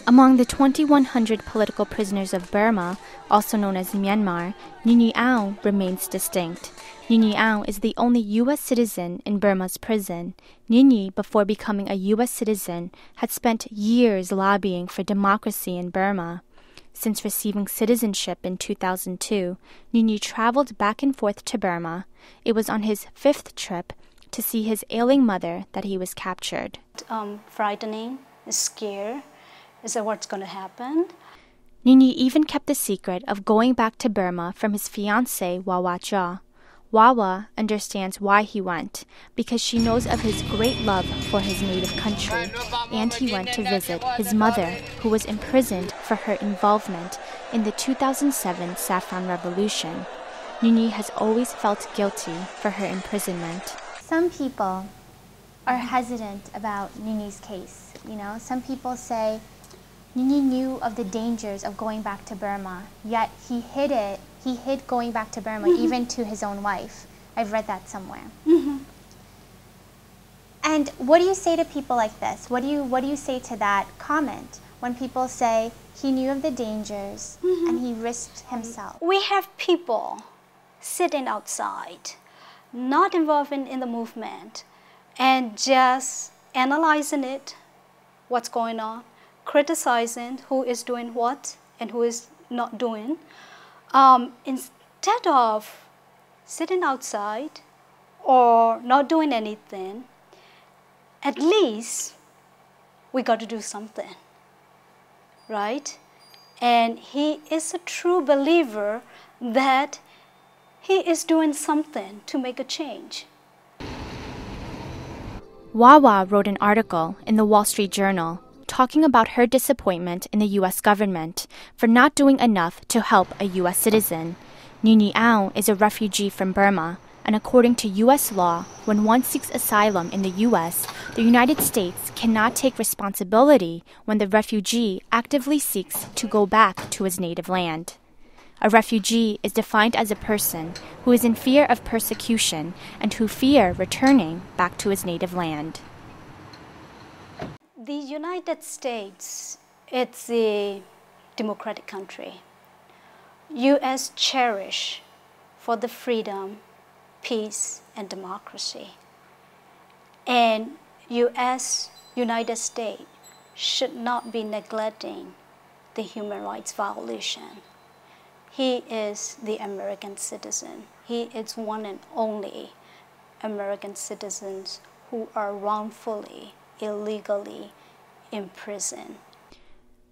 Among the 2,100 political prisoners of Burma, also known as Myanmar, Nyi Nyi Aung remains distinct. Nyi Nyi Aung is the only U.S. citizen in Burma's prison. Nyi Nyi, before becoming a U.S. citizen, had spent years lobbying for democracy in Burma. Since receiving citizenship in 2002, Nyi Nyi traveled back and forth to Burma. It was on his 5th trip to see his ailing mother that he was captured. Frightening, scared. Is that what's going to happen? Nyi Nyi even kept the secret of going back to Burma from his fiancée, Wawa Cha. Wawa understands why he went, because she knows of his great love for his native country, and he went to visit his mother, who was imprisoned for her involvement in the 2007 Saffron Revolution. Nyi Nyi has always felt guilty for her imprisonment. Some people are hesitant about Nyi Nyi's case. Some people say Nyi Nyi knew of the dangers of going back to Burma, yet he hid it. He hid going back to Burma even to his own wife. I've read that somewhere. And what do you say to people like this? What do you say to that comment when people say he knew of the dangers and he risked himself? We have people sitting outside, not involved in the movement, and just analyzing it, what's going on, criticizing who is doing what and who is not doing. Instead of sitting outside or not doing anything, at least we got to do something, right? And he is a true believer that he is doing something to make a change. Wawa wrote an article in the Wall Street Journal talking about her disappointment in the U.S. government for not doing enough to help a U.S. citizen. Nyi Nyi Aung is a refugee from Burma, and according to U.S. law, when one seeks asylum in the U.S., the United States cannot take responsibility when the refugee actively seeks to go back to his native land. A refugee is defined as a person who is in fear of persecution and who fear returning back to his native land. The United States, it's a democratic country. U.S. cherish for the freedom, peace, and democracy. And United States, should not be neglecting the human rights violation. He is the American citizen. He is one and only American citizens who are wrongfully, illegally imprisoned.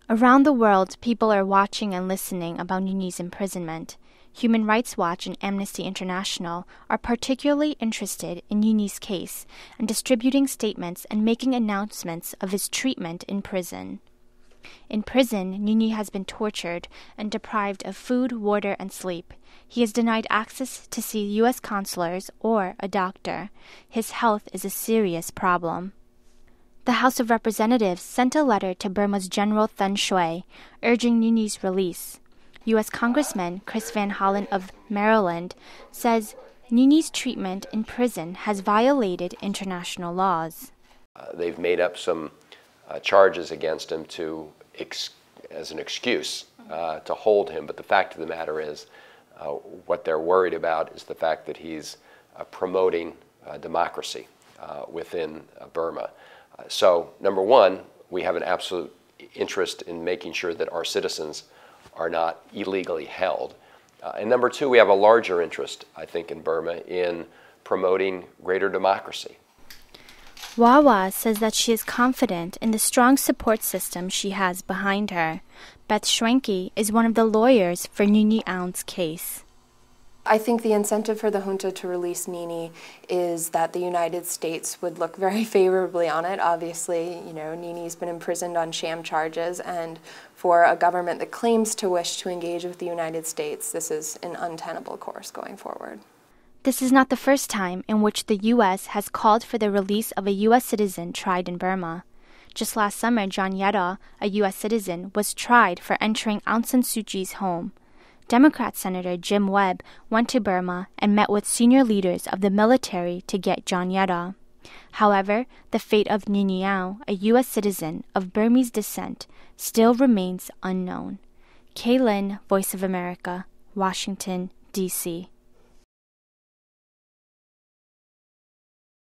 Around the world, people are watching and listening about Nyi Nyi's imprisonment. Human Rights Watch and Amnesty International are particularly interested in Nyi Nyi's case and distributing statements and making announcements of his treatment in prison. In prison, Nyi Nyi has been tortured and deprived of food, water, and sleep. He is denied access to see U.S. consulars or a doctor. His health is a serious problem. The House of Representatives sent a letter to Burma's General Than Shwe urging Nyi Nyi's release. U.S. Congressman Chris Van Hollen of Maryland says Nyi Nyi's treatment in prison has violated international laws. They've made up some charges against him as an excuse to hold him, but the fact of the matter is what they're worried about is the fact that he's promoting democracy within Burma. So, number one, we have an absolute interest in making sure that our citizens are not illegally held. And number two, we have a larger interest, I think, in Burma in promoting greater democracy. Wawa says that she is confident in the strong support system she has behind her. Beth Schwenke is one of the lawyers for Nyi Nyi Aung's case. I think the incentive for the junta to release Nyi Nyi is that the United States would look very favorably on it. Obviously, Nyi Nyi's been imprisoned on sham charges, and for a government that claims to wish to engage with the United States, this is an untenable course going forward. This is not the first time in which the U.S. has called for the release of a U.S. citizen tried in Burma. Just last summer, John Yedda, a U.S. citizen, was tried for entering Aung San Suu Kyi's home. Democrat Senator Jim Webb went to Burma and met with senior leaders of the military to get John Yedda. However, the fate of Nyi Nyi Aung, a U.S. citizen of Burmese descent, still remains unknown. Kaylin, Voice of America, Washington, D.C.